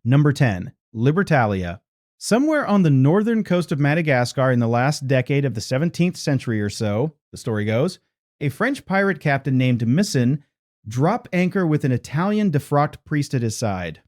Number 10. Libertalia. Somewhere on the northern coast of Madagascar in the last decade of the 17th century or so, the story goes, a French pirate captain named Misson dropped anchor with an Italian defrocked priest at his side,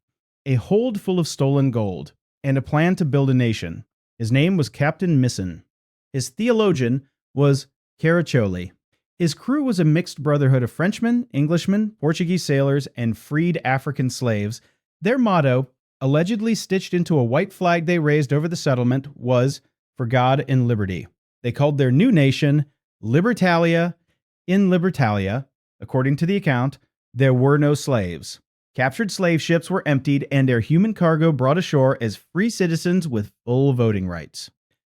a hold full of stolen gold, and a plan to build a nation. His name was Captain Misson. His theologian was Caraccioli. His crew was a mixed brotherhood of Frenchmen, Englishmen, Portuguese sailors, and freed African slaves. Their motto, allegedly stitched into a white flag they raised over the settlement, was "For God and Liberty." They called their new nation Libertalia. In Libertalia, according to the account, there were no slaves. Captured slave ships were emptied and their human cargo brought ashore as free citizens with full voting rights.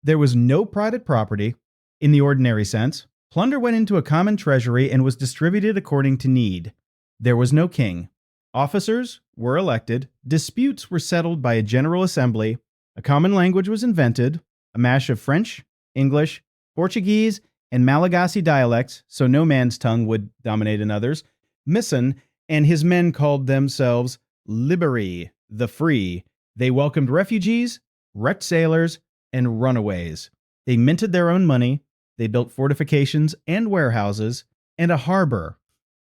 There was no private property in the ordinary sense. Plunder went into a common treasury and was distributed according to need. There was no king. Officers were elected. Disputes were settled by a general assembly. A common language was invented, a mash of French, English, Portuguese, and Malagasy dialects, so no man's tongue would dominate another's. Misson and his men called themselves Liberi, the free. They welcomed refugees, wrecked sailors, and runaways. They minted their own money. They built fortifications and warehouses and a harbor.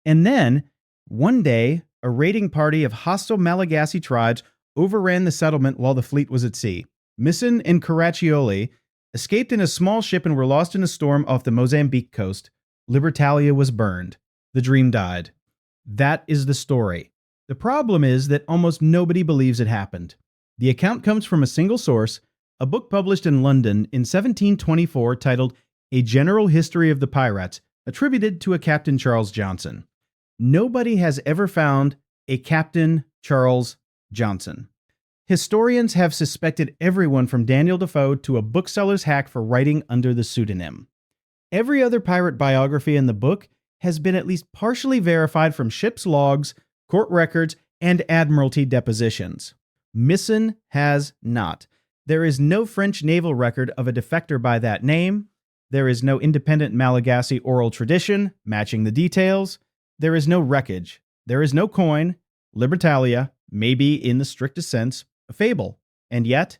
And then, one day, a raiding party of hostile Malagasy tribes overran the settlement while the fleet was at sea. Misson and Caraccioli escaped in a small ship and were lost in a storm off the Mozambique coast. Libertalia was burned. The dream died. That is the story. The problem is that almost nobody believes it happened. The account comes from a single source, a book published in London in 1724 titled A General History of the Pirates, attributed to a Captain Charles Johnson. Nobody has ever found a Captain Charles Johnson. Historians have suspected everyone from Daniel Defoe to a bookseller's hack for writing under the pseudonym. Every other pirate biography in the book has been at least partially verified from ship's logs, court records, and admiralty depositions. Misson has not. There is no French naval record of a defector by that name. There is no independent Malagasy oral tradition matching the details. There is no wreckage. There is no coin. Libertalia may be, in the strictest sense, a fable. And yet,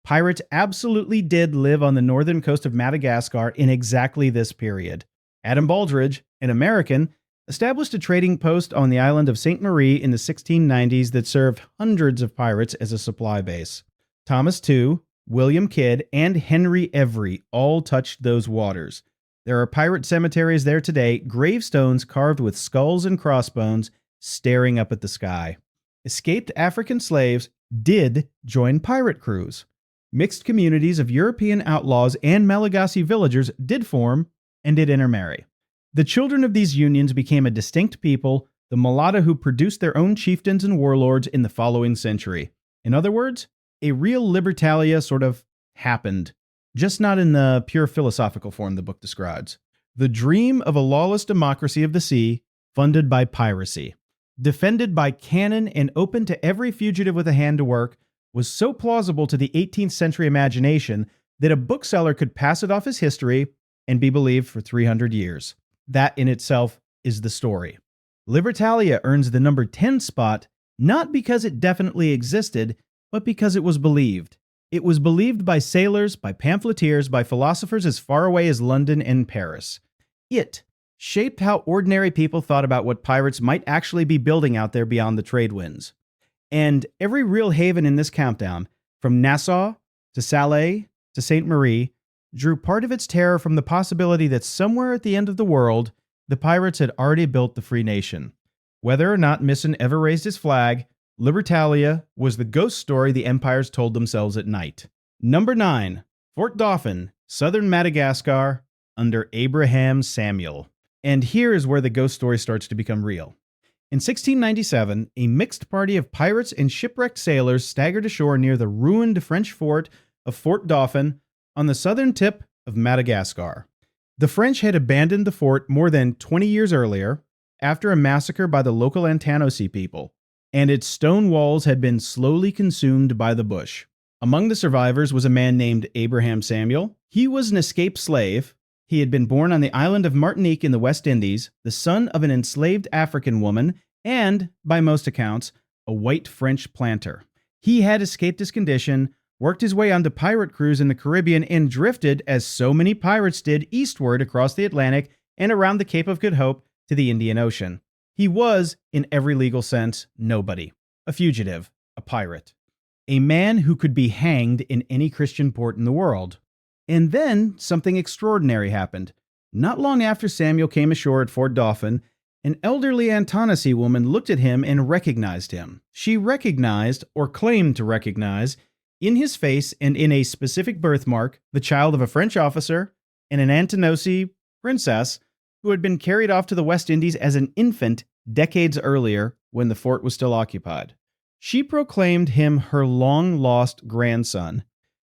pirates absolutely did live on the northern coast of Madagascar in exactly this period. Adam Baldridge, an American, established a trading post on the island of Sainte Marie in the 1690s that served hundreds of pirates as a supply base. Thomas Tew, William Kidd, and Henry Every all touched those waters. There are pirate cemeteries there today, gravestones carved with skulls and crossbones staring up at the sky. Escaped African slaves did join pirate crews. Mixed communities of European outlaws and Malagasy villagers did form and did intermarry. The children of these unions became a distinct people, the Mulata who produced their own chieftains and warlords in the following century. In other words, a real Libertalia sort of happened, just not in the pure philosophical form the book describes. The dream of a lawless democracy of the sea, funded by piracy, defended by cannon and open to every fugitive with a hand to work, was so plausible to the 18th century imagination that a bookseller could pass it off as history and be believed for 300 years. That in itself is the story. Libertalia earns the number 10 spot not because it definitely existed, but because it was believed. It was believed by sailors, by pamphleteers, by philosophers as far away as London and Paris. It shaped how ordinary people thought about what pirates might actually be building out there beyond the trade winds. And every real haven in this countdown, from Nassau to Sallee to Sainte Marie, drew part of its terror from the possibility that somewhere at the end of the world, the pirates had already built the free nation. Whether or not Misson ever raised his flag, Libertalia was the ghost story the empires told themselves at night. Number 9. Fort Dauphin, southern Madagascar, under Abraham Samuel. And here is where the ghost story starts to become real. In 1697, a mixed party of pirates and shipwrecked sailors staggered ashore near the ruined French fort of Fort Dauphin on the southern tip of Madagascar. The French had abandoned the fort more than 20 years earlier after a massacre by the local Antanosi people, and its stone walls had been slowly consumed by the bush. Among the survivors was a man named Abraham Samuel. He was an escaped slave. He had been born on the island of Martinique in the West Indies, the son of an enslaved African woman, and, by most accounts, a white French planter. He had escaped his condition, worked his way onto pirate crews in the Caribbean, and drifted, as so many pirates did, eastward across the Atlantic and around the Cape of Good Hope to the Indian Ocean. He was, in every legal sense, nobody, a fugitive, a pirate, a man who could be hanged in any Christian port in the world. And then something extraordinary happened. Not long after Samuel came ashore at Fort Dauphin, an elderly Antonissy woman looked at him and recognized him. She recognized, or claimed to recognize, in his face and in a specific birthmark, the child of a French officer and an Antonissy princess who had been carried off to the West Indies as an infant decades earlier when the fort was still occupied. She proclaimed him her long-lost grandson.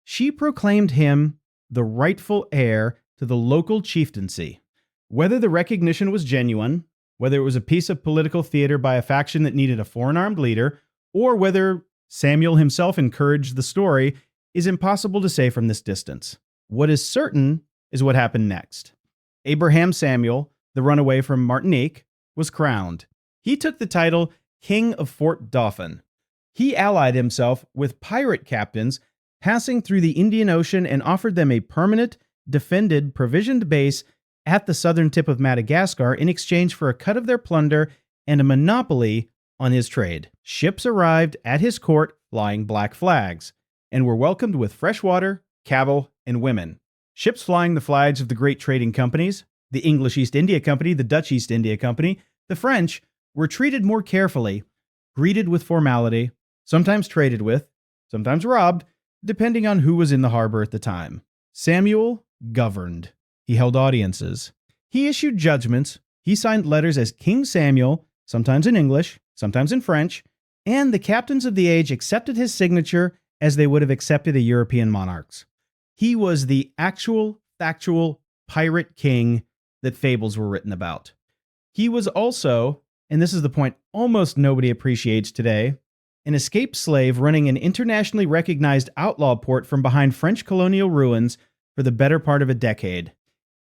She proclaimed him the rightful heir to the local chieftaincy. Whether the recognition was genuine, whether it was a piece of political theater by a faction that needed a foreign-armed leader, or whether Samuel himself encouraged the story, is impossible to say from this distance. What is certain is what happened next. Abraham Samuel, the runaway from Martinique, was crowned. He took the title King of Fort Dauphin. He allied himself with pirate captains passing through the Indian Ocean and offered them a permanent, defended, provisioned base at the southern tip of Madagascar in exchange for a cut of their plunder and a monopoly on his trade. Ships arrived at his court flying black flags and were welcomed with fresh water, cattle, and women. Ships flying the flags of the great trading companies, the English East India Company, the Dutch East India Company, the French, were treated more carefully, greeted with formality, sometimes traded with, sometimes robbed, depending on who was in the harbor at the time. Samuel governed. He held audiences. He issued judgments. He signed letters as King Samuel, sometimes in English, sometimes in French, and the captains of the age accepted his signature as they would have accepted a European monarch's. He was the actual, factual pirate king that fables were written about. He was also, and this is the point almost nobody appreciates today, an escaped slave running an internationally recognized outlaw port from behind French colonial ruins for the better part of a decade.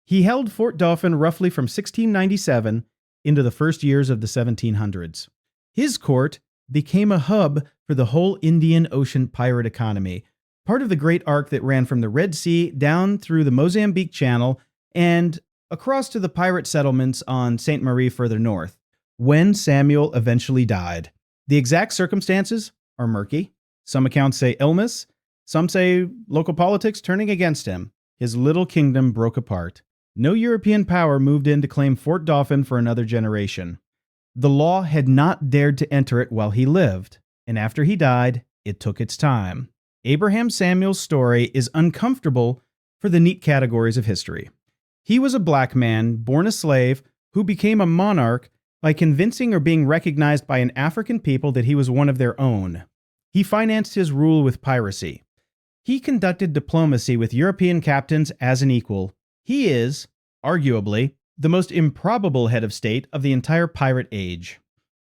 He held Fort Dauphin roughly from 1697 into the first years of the 1700s. His court became a hub for the whole Indian Ocean pirate economy, part of the great arc that ran from the Red Sea down through the Mozambique Channel and across to the pirate settlements on Sainte Marie further north, when Samuel eventually died. The exact circumstances are murky. Some accounts say illness, some say local politics turning against him. His little kingdom broke apart. No European power moved in to claim Fort Dauphin for another generation. The law had not dared to enter it while he lived, and after he died, it took its time. Abraham Samuel's story is uncomfortable for the neat categories of history. He was a black man, born a slave, who became a monarch by convincing or being recognized by an African people that he was one of their own. He financed his rule with piracy. He conducted diplomacy with European captains as an equal. He is, arguably, the most improbable head of state of the entire pirate age.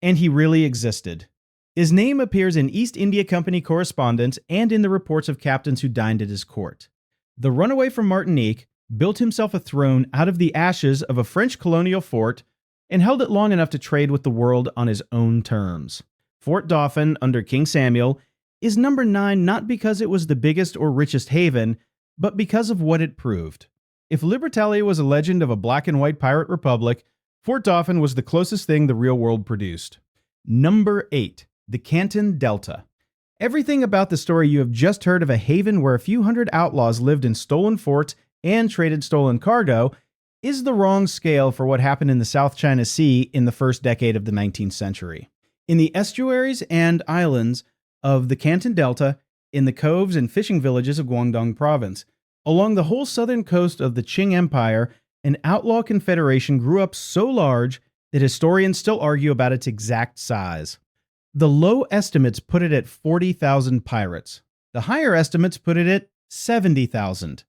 And he really existed. His name appears in East India Company correspondence and in the reports of captains who dined at his court. The runaway from Martinique built himself a throne out of the ashes of a French colonial fort and held it long enough to trade with the world on his own terms. Fort Dauphin, under King Samuel, is number 9 not because it was the biggest or richest haven, but because of what it proved. If Libertalia was a legend of a black and white pirate republic, Fort Dauphin was the closest thing the real world produced. Number 8. The Canton Delta. Everything about the story you have just heard of a haven where a few hundred outlaws lived in stolen forts and traded stolen cargo is the wrong scale for what happened in the South China Sea in the first decade of the 19th century. In the estuaries and islands of the Canton Delta, in the coves and fishing villages of Guangdong Province, along the whole southern coast of the Qing Empire, an outlaw confederation grew up so large that historians still argue about its exact size. The low estimates put it at 40,000 pirates. The higher estimates put it at 70,000.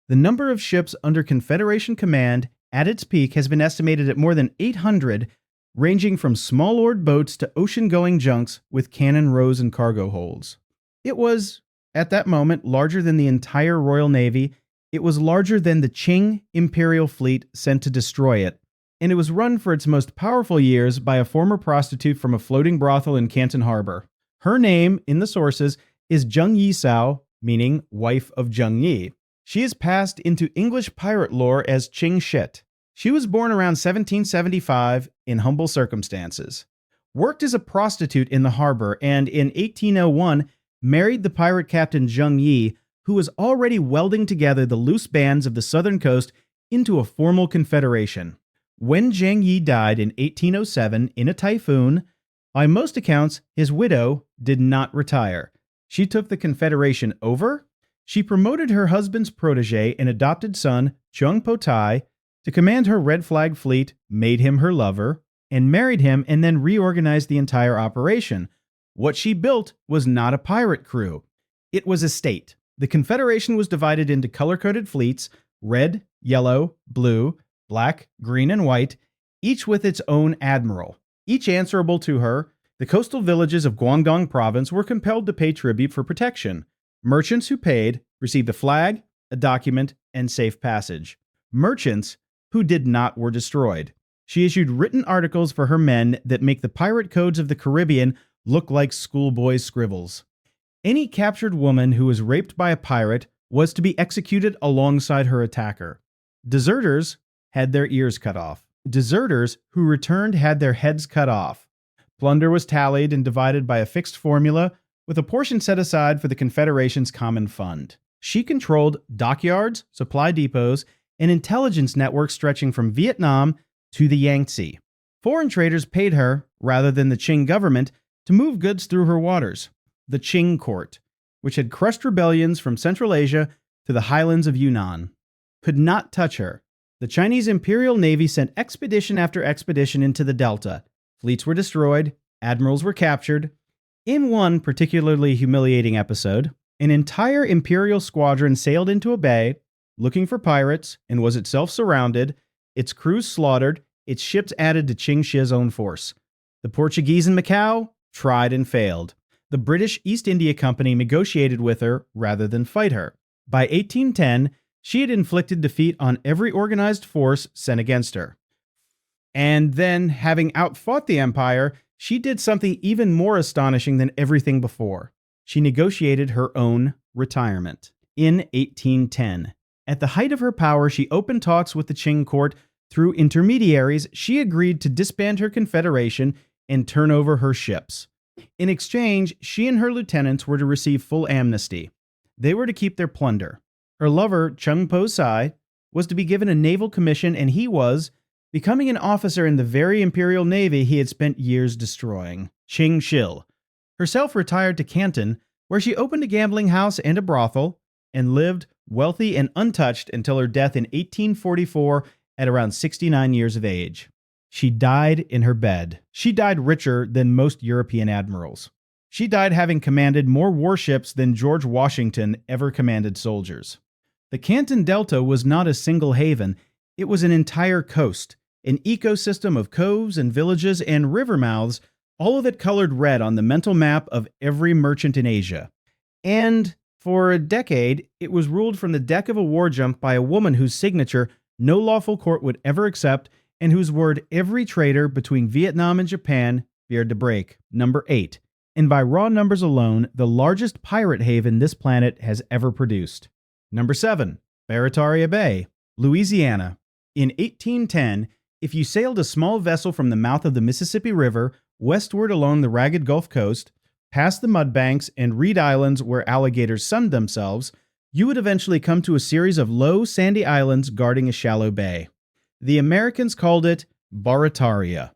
The number of ships under Confederation command at its peak has been estimated at more than 800, ranging from small-oared boats to ocean-going junks with cannon rows and cargo holds. It was, at that moment, larger than the entire Royal Navy. It was larger than the Qing Imperial fleet sent to destroy it and it was run for its most powerful years by a former prostitute from a floating brothel in Canton Harbor. Her name, in the sources, is Zheng Yisao, meaning wife of Zheng Yi. She is passed into English pirate lore as Ching Shit. She was born around 1775 in humble circumstances, worked as a prostitute in the harbor, and in 1801 married the pirate captain Zheng Yi, who was already welding together the loose bands of the southern coast into a formal confederation. When Zheng Yi died in 1807 in a typhoon, by most accounts, his widow did not retire. She took the confederation over. She promoted her husband's protege and adopted son, Chung Po Tai, to command her Red Flag fleet, made him her lover, and married him, and then reorganized the entire operation. What she built was not a pirate crew. It was a state. The confederation was divided into color-coded fleets, red, yellow, blue, black, green, and white, each with its own admiral. Each answerable to her, the coastal villages of Guangdong province were compelled to pay tribute for protection. Merchants who paid received a flag, a document, and safe passage. Merchants who did not were destroyed. She issued written articles for her men that make the pirate codes of the Caribbean look like schoolboys' scribbles. Any captured woman who was raped by a pirate was to be executed alongside her attacker. Deserters had their ears cut off. Deserters who returned had their heads cut off. Plunder was tallied and divided by a fixed formula, with a portion set aside for the Confederation's common fund. She controlled dockyards, supply depots, and intelligence networks stretching from Vietnam to the Yangtze. Foreign traders paid her, rather than the Qing government, to move goods through her waters. The Qing court, which had crushed rebellions from Central Asia to the highlands of Yunnan, could not touch her. The Chinese Imperial Navy sent expedition after expedition into the Delta. Fleets were destroyed, admirals were captured. In one particularly humiliating episode, an entire Imperial squadron sailed into a bay looking for pirates and was itself surrounded, its crews slaughtered, its ships added to Qing Shi's own force. The Portuguese in Macau tried and failed. The British East India Company negotiated with her rather than fight her. By 1810, she had inflicted defeat on every organized force sent against her. And then, having outfought the empire, she did something even more astonishing than everything before. She negotiated her own retirement. In 1810, at the height of her power, she opened talks with the Qing court. Through intermediaries, she agreed to disband her confederation and turn over her ships. In exchange, she and her lieutenants were to receive full amnesty. They were to keep their plunder. Her lover, Chung Po Tai, was to be given a naval commission, and he was becoming an officer in the very Imperial Navy he had spent years destroying. Qing Shi herself retired to Canton, where she opened a gambling house and a brothel, and lived wealthy and untouched until her death in 1844 at around 69 years of age. She died in her bed. She died richer than most European admirals. She died having commanded more warships than George Washington ever commanded soldiers. The Canton Delta was not a single haven. It was an entire coast, an ecosystem of coves and villages and river mouths, all of it colored red on the mental map of every merchant in Asia. And for a decade, it was ruled from the deck of a war junk by a woman whose signature no lawful court would ever accept, and whose word every trader between Vietnam and Japan feared to break. Number 8, and by raw numbers alone, the largest pirate haven this planet has ever produced. Number 7, Barataria Bay, Louisiana. In 1810, if you sailed a small vessel from the mouth of the Mississippi River westward along the ragged Gulf Coast, past the mudbanks and reed islands where alligators sunned themselves, you would eventually come to a series of low, sandy islands guarding a shallow bay. The Americans called it Barataria.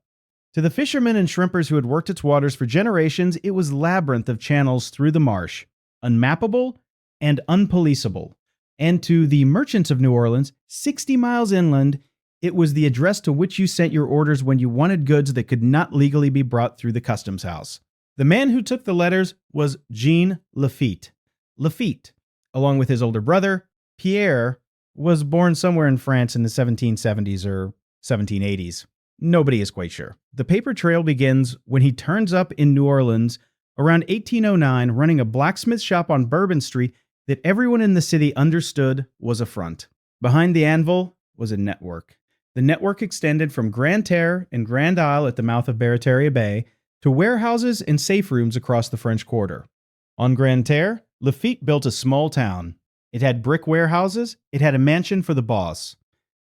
To the fishermen and shrimpers who had worked its waters for generations, it was a labyrinth of channels through the marsh, unmappable and unpoliceable. And to the merchants of New Orleans, 60 miles inland, it was the address to which you sent your orders when you wanted goods that could not legally be brought through the customs house. The man who took the letters was Jean Lafitte. Lafitte, along with his older brother, Pierre, was born somewhere in France in the 1770s or 1780s. Nobody is quite sure. The paper trail begins when he turns up in New Orleans around 1809, running a blacksmith shop on Bourbon Street that everyone in the city understood was a front. Behind the anvil was a network. The network extended from Grande Terre and Grand Isle at the mouth of Barataria Bay to warehouses and safe rooms across the French Quarter. On Grande Terre, Lafitte built a small town. It had brick warehouses, it had a mansion for the boss.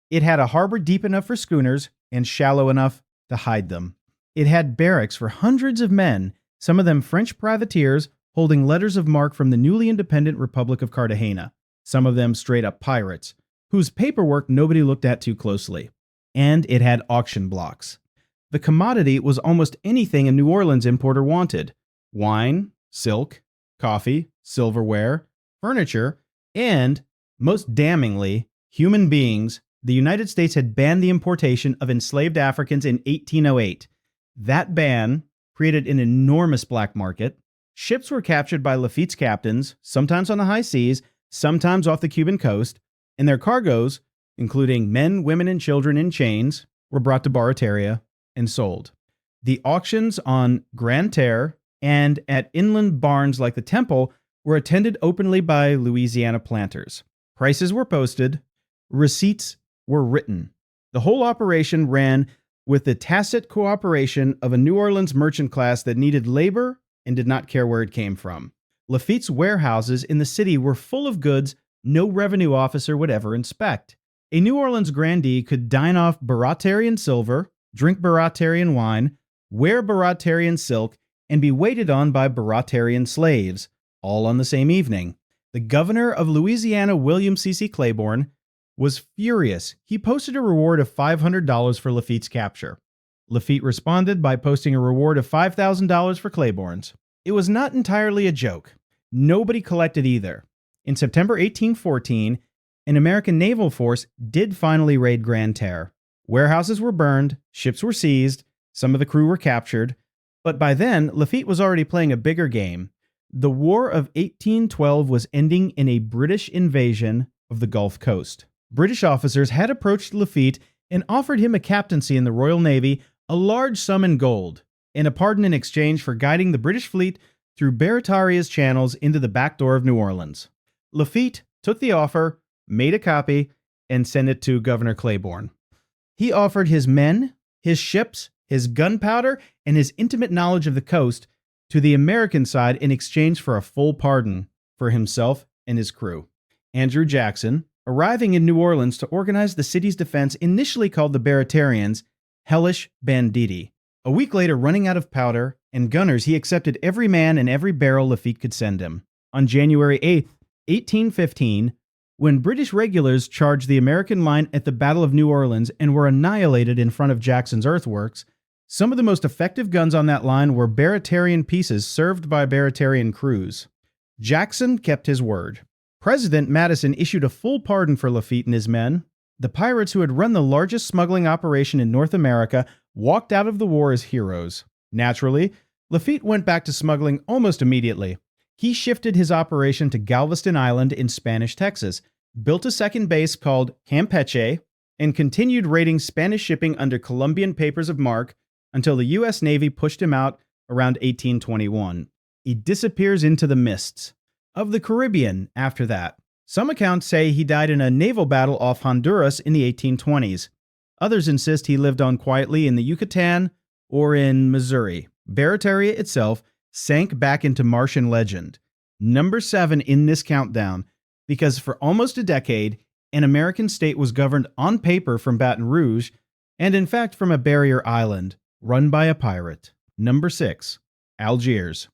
It had a harbor deep enough for schooners and shallow enough to hide them. It had barracks for hundreds of men, some of them French privateers holding letters of marque from the newly independent Republic of Cartagena, some of them straight-up pirates, whose paperwork nobody looked at too closely. And it had auction blocks. The commodity was almost anything a New Orleans importer wanted: wine, silk, coffee, silverware, furniture, and, most damningly, human beings. The United States had banned the importation of enslaved Africans in 1808. That ban created an enormous black market. Ships were captured by Lafitte's captains, sometimes on the high seas, sometimes off the Cuban coast, and their cargoes, including men, women, and children in chains, were brought to Barataria and sold. The auctions on Grande Terre and at inland barns like the Temple were attended openly by Louisiana planters. Prices were posted, receipts were written. The whole operation ran with the tacit cooperation of a New Orleans merchant class that needed labor and did not care where it came from. Lafitte's warehouses in the city were full of goods no revenue officer would ever inspect. A New Orleans grandee could dine off Baratarian silver, drink Baratarian wine, wear Baratarian silk, and be waited on by Baratarian slaves, all on the same evening. The governor of Louisiana, William C.C. Claiborne, was furious. He posted a reward of $500 for Lafitte's capture. Lafitte responded by posting a reward of $5,000 for Claiborne's. It was not entirely a joke. Nobody collected either. In September 1814, an American naval force did finally raid Grande Terre. Warehouses were burned, ships were seized, some of the crew were captured, but by then, Lafitte was already playing a bigger game. The War of 1812 was ending in a British invasion of the Gulf Coast. British officers had approached Lafitte and offered him a captaincy in the Royal Navy, a large sum in gold, and a pardon in exchange for guiding the British fleet through Barataria's channels into the back door of New Orleans. Lafitte took the offer, made a copy, and sent it to Governor Claiborne. He offered his men, his ships, his gunpowder, and his intimate knowledge of the coast to the American side in exchange for a full pardon for himself and his crew. Andrew Jackson, arriving in New Orleans to organize the city's defense, initially called the Baratarians hellish banditti. A week later, running out of powder and gunners, he accepted every man and every barrel Lafitte could send him. On January 8th, 1815, when British regulars charged the American line at the Battle of New Orleans and were annihilated in front of Jackson's earthworks, some of the most effective guns on that line were Baratarian pieces served by Baratarian crews. Jackson kept his word. President Madison issued a full pardon for Lafitte and his men. The pirates who had run the largest smuggling operation in North America walked out of the war as heroes. Naturally, Lafitte went back to smuggling almost immediately. He shifted his operation to Galveston Island in Spanish Texas, built a second base called Campeche, and continued raiding Spanish shipping under Colombian papers of marque until the U.S. Navy pushed him out around 1821. He disappears into the mists of the Caribbean after that. Some accounts say he died in a naval battle off Honduras in the 1820s. Others insist he lived on quietly in the Yucatan or in Missouri. Barataria itself sank back into Martian legend. Number 7 in this countdown, because for almost a decade, an American state was governed on paper from Baton Rouge, and in fact from a barrier island, run by a pirate. Number 6, Algiers.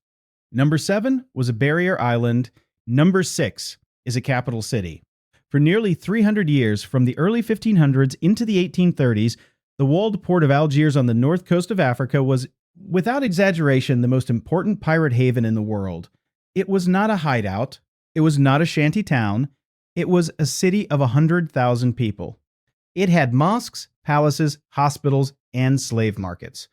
Number 7 was a barrier island. Number 6 is a capital city. For nearly 300 years, from the early 1500s into the 1830s, the walled port of Algiers on the north coast of Africa was, without exaggeration, the most important pirate haven in the world. It was not a hideout. It was not a shanty town. It was a city of 100,000 people. It had mosques, palaces, hospitals, and slave markets.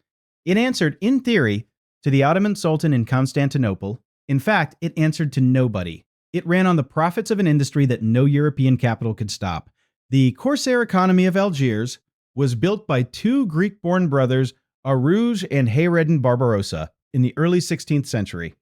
It answered, in theory, to the Ottoman Sultan in Constantinople. In fact, it answered to nobody. It ran on the profits of an industry that no European capital could stop. The Corsair economy of Algiers was built by two Greek-born brothers, Arouge and Hayreddin Barbarossa, in the early 16th century.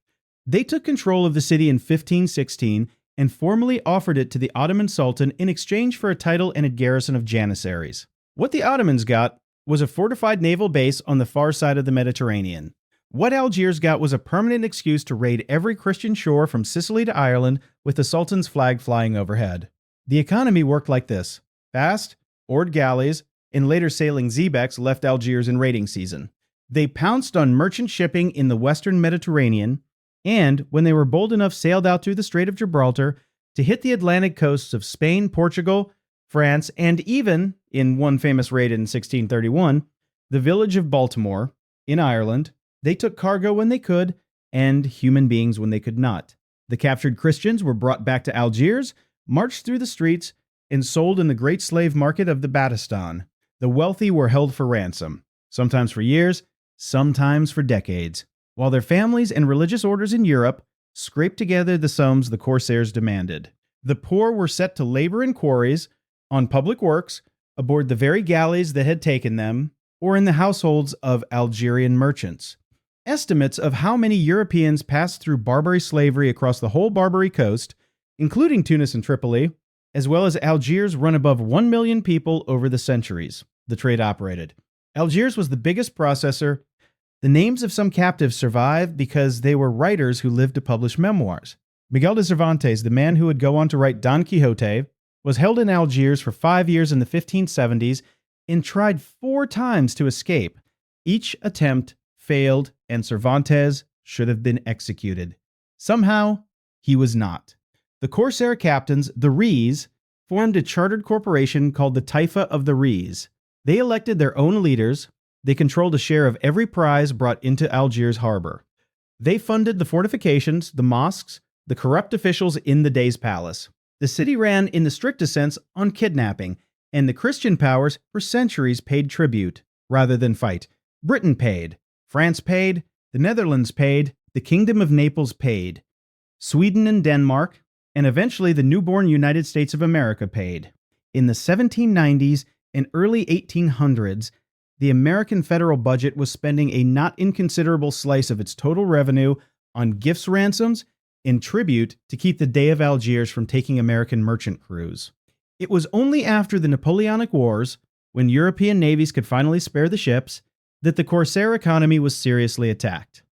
They took control of the city in 1516 and formally offered it to the Ottoman Sultan in exchange for a title and a garrison of janissaries. What the Ottomans got was a fortified naval base on the far side of the Mediterranean. What Algiers got was a permanent excuse to raid every Christian shore from Sicily to Ireland with the Sultan's flag flying overhead. The economy worked like this. Fast, oared galleys, and later sailing xebecs left Algiers in raiding season. They pounced on merchant shipping in the western Mediterranean, and when they were bold enough, sailed out through the Strait of Gibraltar to hit the Atlantic coasts of Spain, Portugal, France, and even, in one famous raid in 1631, the village of Baltimore in Ireland. They took cargo when they could, and human beings when they could not. The captured Christians were brought back to Algiers, marched through the streets, and sold in the great slave market of the Batistan. The wealthy were held for ransom, sometimes for years, sometimes for decades, while their families and religious orders in Europe scraped together the sums the Corsairs demanded. The poor were set to labor in quarries, on public works, aboard the very galleys that had taken them, or in the households of Algerian merchants. Estimates of how many Europeans passed through Barbary slavery across the whole Barbary coast, including Tunis and Tripoli, as well as Algiers, run above 1 million people over the centuries the trade operated. Algiers was the biggest processor. The names of some captives survive because they were writers who lived to publish memoirs. Miguel de Cervantes, the man who would go on to write Don Quixote, was held in Algiers for 5 years in the 1570s and tried 4 times to escape. Each attempt failed, and Cervantes should have been executed. Somehow, he was not. The Corsair captains, the Rees, formed a chartered corporation called the Taifa of the Rees. They elected their own leaders. They controlled a share of every prize brought into Algiers harbor. They funded the fortifications, the mosques, the corrupt officials in the Dey's palace. The city ran, in the strictest sense, on kidnapping, and the Christian powers for centuries paid tribute rather than fight. Britain paid, France paid, the Netherlands paid, the Kingdom of Naples paid, Sweden and Denmark, and eventually the newborn United States of America paid. In the 1790s and early 1800s, the American federal budget was spending a not inconsiderable slice of its total revenue on gifts, ransoms, and tribute to keep the Dey of Algiers from taking American merchant crews. It was only after the Napoleonic Wars, when European navies could finally spare the ships, that the Corsair economy was seriously attacked.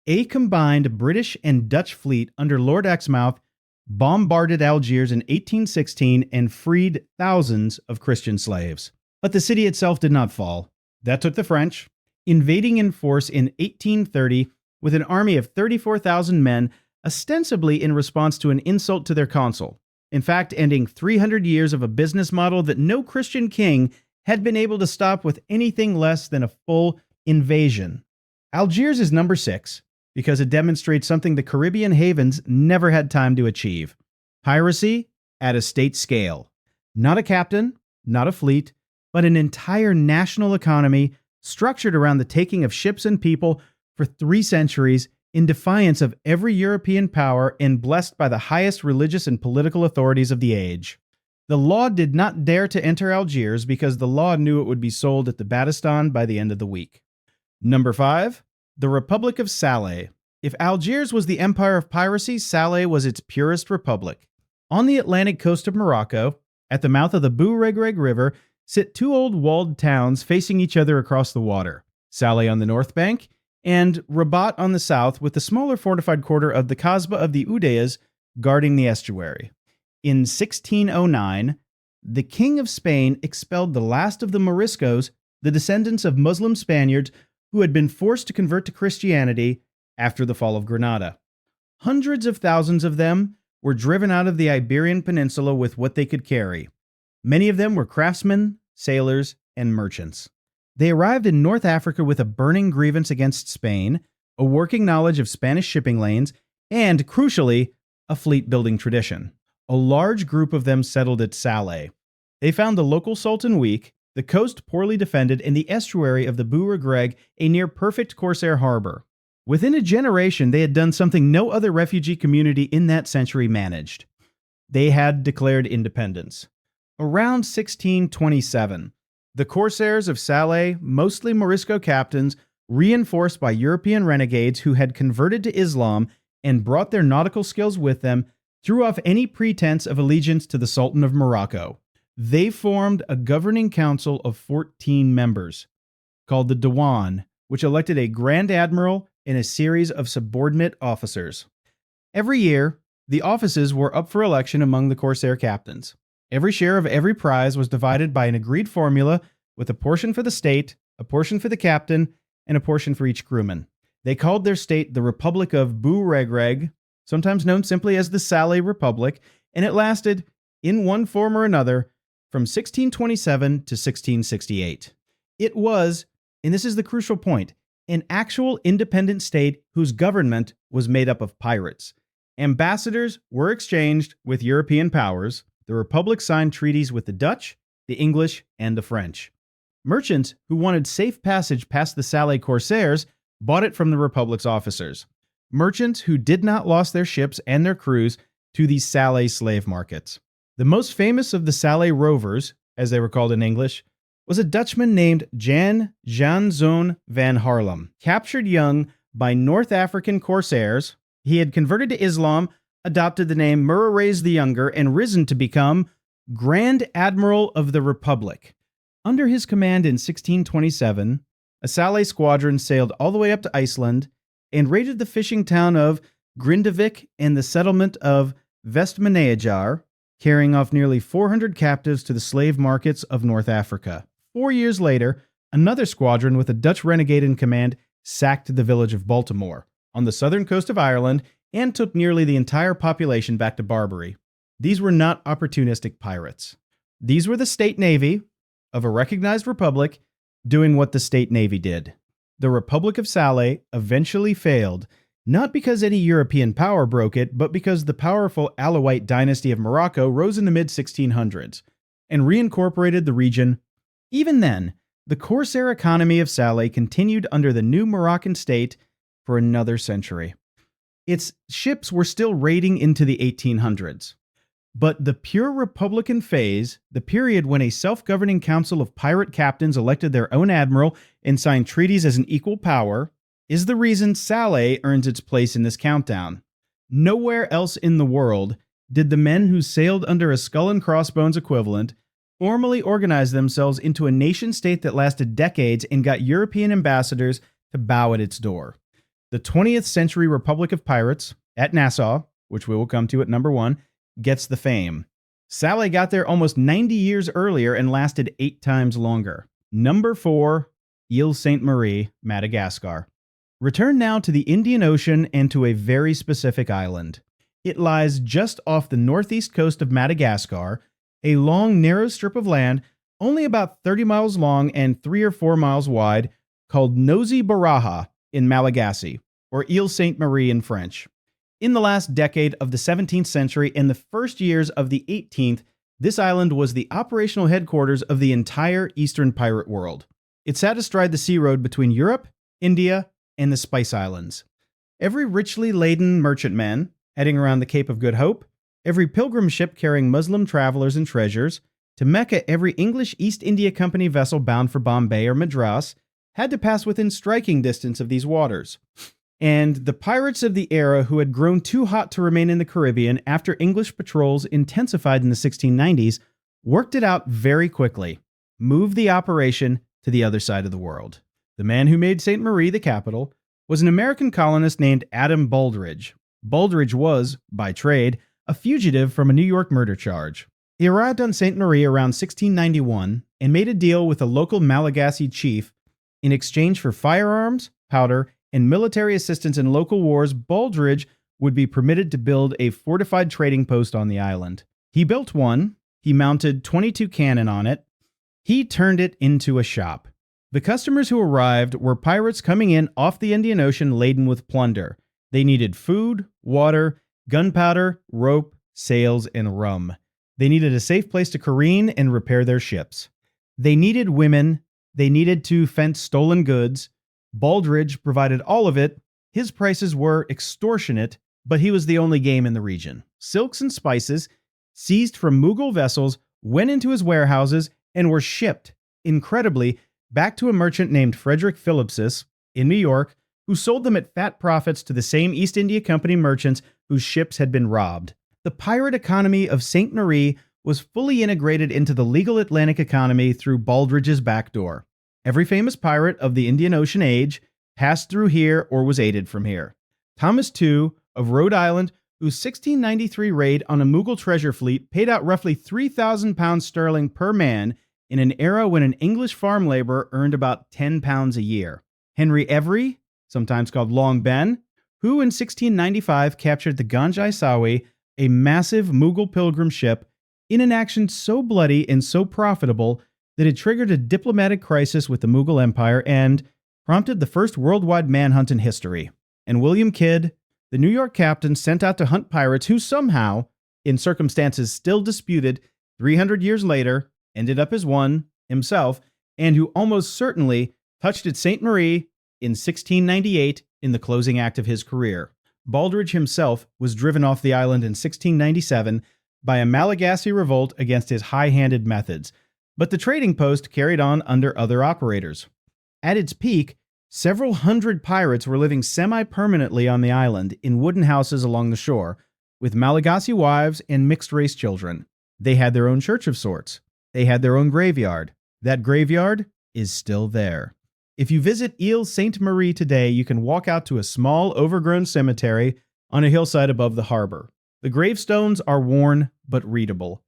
A combined British and Dutch fleet under Lord Exmouth bombarded Algiers in 1816 and freed thousands of Christian slaves. But the city itself did not fall. That took the French, invading in force in 1830 with an army of 34,000 men, ostensibly in response to an insult to their consul. In fact, ending 300 years of a business model that no Christian king had been able to stop with anything less than a full invasion. Algiers is number 6 because it demonstrates something the Caribbean havens never had time to achieve: piracy at a state scale. Not a captain, not a fleet, but an entire national economy structured around the taking of ships and people for 3 centuries in defiance of every European power and blessed by the highest religious and political authorities of the age. The law did not dare to enter Algiers because the law knew it would be sold at the Batistan by the end of the week. Number 5, the Republic of Sallee. If Algiers was the empire of piracy, Sallee was its purest republic. On the Atlantic coast of Morocco, at the mouth of the Bou Regreg River, sit 2 old walled towns facing each other across the water: Sallee on the north bank and Rabat on the south, with the smaller fortified quarter of the Kasbah of the Udayas guarding the estuary. In 1609, the King of Spain expelled the last of the Moriscos, the descendants of Muslim Spaniards who had been forced to convert to Christianity after the fall of Granada. Hundreds of thousands of them were driven out of the Iberian Peninsula with what they could carry. Many of them were craftsmen, sailors, and merchants. They arrived in North Africa with a burning grievance against Spain, a working knowledge of Spanish shipping lanes, and, crucially, a fleet-building tradition. A large group of them settled at Sallee. They found the local sultan weak, the coast poorly defended, and the estuary of the Bou Regreg a near-perfect Corsair harbor. Within a generation, they had done something no other refugee community in that century managed. They had declared independence. Around 1627, the Corsairs of Sallee, mostly Morisco captains, reinforced by European renegades who had converted to Islam and brought their nautical skills with them, threw off any pretense of allegiance to the Sultan of Morocco. They formed a governing council of 14 members called the Dauphin, which elected a Grand Admiral and a series of subordinate officers. Every year, the offices were up for election among the Corsair captains. Every share of every prize was divided by an agreed formula with a portion for the state, a portion for the captain, and a portion for each crewman. They called their state the Republic of Buccaneers, sometimes known simply as the Sallee Republic, and it lasted, in one form or another, from 1627 to 1668. It was, and this is the crucial point, an actual independent state whose government was made up of pirates. Ambassadors were exchanged with European powers. The Republic signed treaties with the Dutch, the English, and the French. Merchants who wanted safe passage past the Sallee Corsairs bought it from the Republic's officers. Merchants who did not lost their ships and their crews to these Sallee slave markets. The most famous of the Sallee rovers, as they were called in English, was a Dutchman named Jan Zoon van Haarlem. Captured young by North African Corsairs, he had converted to Islam, adopted the name Murares the Younger, and risen to become Grand Admiral of the Republic. Under his command in 1627, a Sallee squadron sailed all the way up to Iceland and raided the fishing town of Grindavik and the settlement of Vestmannaeyjar, carrying off nearly 400 captives to the slave markets of North Africa. 4 years later, another squadron with a Dutch renegade in command sacked the village of Baltimore on the southern coast of Ireland and took nearly the entire population back to Barbary. These were not opportunistic pirates. These were the state navy of a recognized republic doing what the state navy did. The Republic of Sallee eventually failed, not because any European power broke it, but because the powerful Alawite dynasty of Morocco rose in the mid-1600s and reincorporated the region. Even then, the Corsair economy of Sallee continued under the new Moroccan state for another century. Its ships were still raiding into the 1800s. But the pure Republican phase, the period when a self-governing council of pirate captains elected their own admiral and signed treaties as an equal power, is the reason Sallee earns its place in this countdown. Nowhere else in the world did the men who sailed under a skull and crossbones equivalent formally organize themselves into a nation-state that lasted decades and got European ambassadors to bow at its door. The 20th century Republic of Pirates, at Nassau, which we will come to at number 1, gets the fame. Sallee got there almost 90 years earlier and lasted 8 times longer. Number 4, Ile Sainte-Marie, Madagascar. Return now to the Indian Ocean and to a very specific island. It lies just off the northeast coast of Madagascar, a long, narrow strip of land only about 30 miles long and 3 or 4 miles wide, called Nosy Baraha in Malagasy, or Ile Sainte-Marie in French. In the last decade of the 17th century and the first years of the 18th, this island was the operational headquarters of the entire eastern pirate world. It sat astride the sea road between Europe, India, and the Spice Islands. Every richly laden merchantman heading around the Cape of Good Hope, every pilgrim ship carrying Muslim travelers and treasures, to Mecca every English East India Company vessel bound for Bombay or Madras, had to pass within striking distance of these waters. And the pirates of the era who had grown too hot to remain in the Caribbean after English patrols intensified in the 1690s worked it out very quickly, moved the operation to the other side of the world. The man who made St. Marie the capital was an American colonist named Adam Baldridge. Baldridge was, by trade, a fugitive from a New York murder charge. He arrived on St. Marie around 1691 and made a deal with a local Malagasy chief. In exchange for firearms, powder, and military assistance in local wars, Baldridge would be permitted to build a fortified trading post on the island. He built one, he mounted 22 cannon on it, he turned it into a shop. The customers who arrived were pirates coming in off the Indian Ocean laden with plunder. They needed food, water, gunpowder, rope, sails, and rum. They needed a safe place to careen and repair their ships. They needed women. They needed to fence stolen goods. Baldridge provided all of it. His prices were extortionate, but he was the only game in the region. Silks and spices, seized from Mughal vessels, went into his warehouses and were shipped, incredibly, back to a merchant named Frederick Phillipsis in New York, who sold them at fat profits to the same East India Company merchants whose ships had been robbed. The pirate economy of St. Marie was fully integrated into the legal Atlantic economy through Baldridge's back door. Every famous pirate of the Indian Ocean age passed through here or was aided from here. Thomas II of Rhode Island, whose 1693 raid on a Mughal treasure fleet paid out roughly £3,000 sterling per man in an era when an English farm laborer earned about £10 a year. Henry Every, sometimes called Long Ben, who in 1695 captured the Ganjai Sawi, a massive Mughal pilgrim ship, in an action so bloody and so profitable that it triggered a diplomatic crisis with the Mughal Empire and prompted the first worldwide manhunt in history. And William Kidd, the New York captain sent out to hunt pirates who somehow, in circumstances still disputed 300 years later, ended up as one himself, and who almost certainly touched at Sainte Marie in 1698 in the closing act of his career. Baldridge himself was driven off the island in 1697 by a Malagasy revolt against his high-handed methods, but the trading post carried on under other operators. At its peak, several hundred pirates were living semi-permanently on the island in wooden houses along the shore, with Malagasy wives and mixed-race children. They had their own church of sorts. They had their own graveyard. That graveyard is still there. If you visit Ile Sainte Marie today, you can walk out to a small, overgrown cemetery on a hillside above the harbor. The gravestones are worn but readable.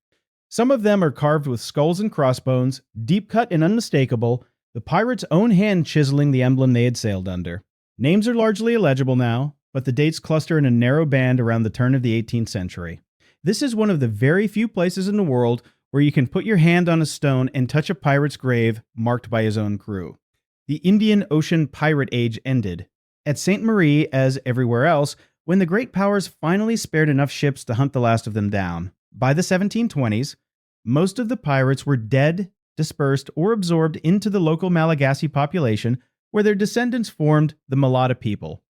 Some of them are carved with skulls and crossbones, deep cut and unmistakable, the pirates' own hand chiseling the emblem they had sailed under. Names are largely illegible now, but the dates cluster in a narrow band around the turn of the 18th century. This is one of the very few places in the world where you can put your hand on a stone and touch a pirate's grave marked by his own crew. The Indian Ocean pirate age ended. At Sainte Marie, as everywhere else, when the great powers finally spared enough ships to hunt the last of them down. By the 1720s, most of the pirates were dead, dispersed, or absorbed into the local Malagasy population, where their descendants formed the Malatta people.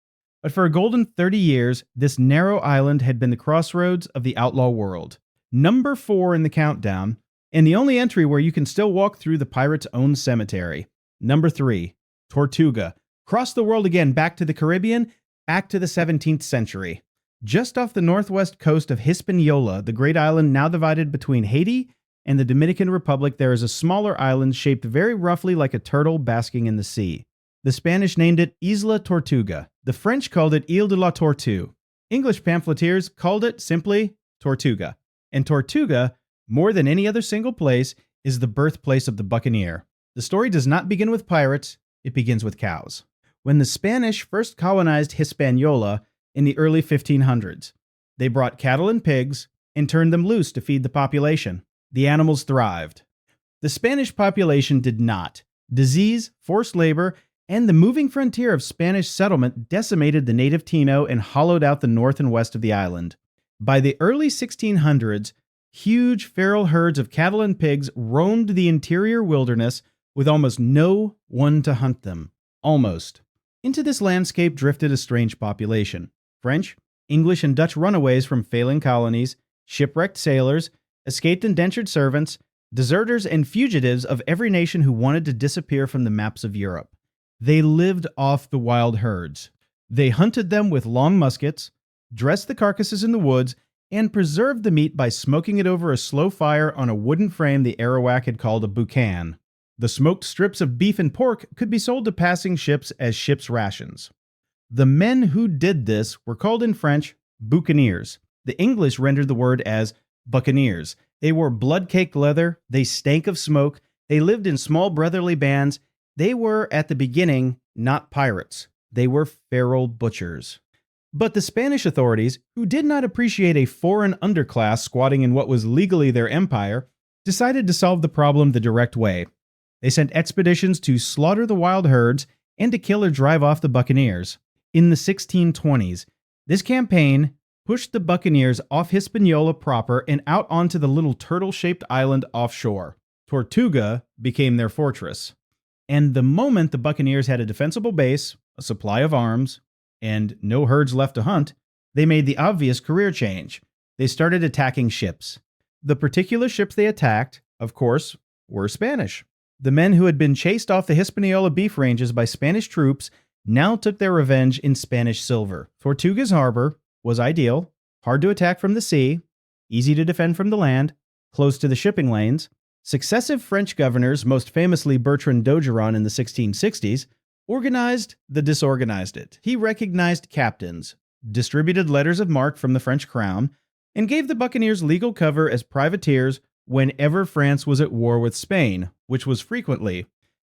But for a golden 30 years, this narrow island had been the crossroads of the outlaw world. Number 4 in the countdown, and the only entry where you can still walk through the pirate's own cemetery. Number 3, Tortuga. Cross the world again, back to the Caribbean, back to the 17th century. Just off the northwest coast of Hispaniola, the great island now divided between Haiti and the Dominican Republic, there is a smaller island shaped very roughly like a turtle basking in the sea. The Spanish named it Isla Tortuga. The French called it Ile de la Tortue. English pamphleteers called it simply Tortuga. And Tortuga, more than any other single place, is the birthplace of the Buccaneer. The story does not begin with pirates, it begins with cows. When the Spanish first colonized Hispaniola in the early 1500s, they brought cattle and pigs and turned them loose to feed the population. The animals thrived. The Spanish population did not. Disease, forced labor, and the moving frontier of Spanish settlement decimated the native Taino and hollowed out the north and west of the island. By the early 1600s, huge feral herds of cattle and pigs roamed the interior wilderness with almost no one to hunt them. Almost. Into this landscape drifted a strange population. French, English, and Dutch runaways from failing colonies, shipwrecked sailors, escaped indentured servants, deserters, and fugitives of every nation who wanted to disappear from the maps of Europe. They lived off the wild herds. They hunted them with long muskets, dressed the carcasses in the woods, and preserved the meat by smoking it over a slow fire on a wooden frame the Arawak had called a boucan. The smoked strips of beef and pork could be sold to passing ships as ship's rations. The men who did this were called in French Buccaneers. The English rendered the word as Buccaneers. They wore blood-caked leather, they stank of smoke, they lived in small brotherly bands. They were, at the beginning, not pirates. They were feral butchers. But the Spanish authorities, who did not appreciate a foreign underclass squatting in what was legally their empire, decided to solve the problem the direct way. They sent expeditions to slaughter the wild herds and to kill or drive off the buccaneers. In the 1620s, this campaign pushed the buccaneers off Hispaniola proper and out onto the little turtle-shaped island offshore. Tortuga became their fortress. And the moment the buccaneers had a defensible base, a supply of arms, and no herds left to hunt, they made the obvious career change. They started attacking ships. The particular ships they attacked, of course, were Spanish. The men who had been chased off the Hispaniola beef ranges by Spanish troops now took their revenge in Spanish silver. Tortuga's harbor was ideal, hard to attack from the sea, easy to defend from the land, close to the shipping lanes, successive French governors, most famously Bertrand d'Ogeron in the 1660s, organized the disorganized it. He recognized captains, distributed letters of marque from the French crown, and gave the Buccaneers legal cover as privateers whenever France was at war with Spain, which was frequently.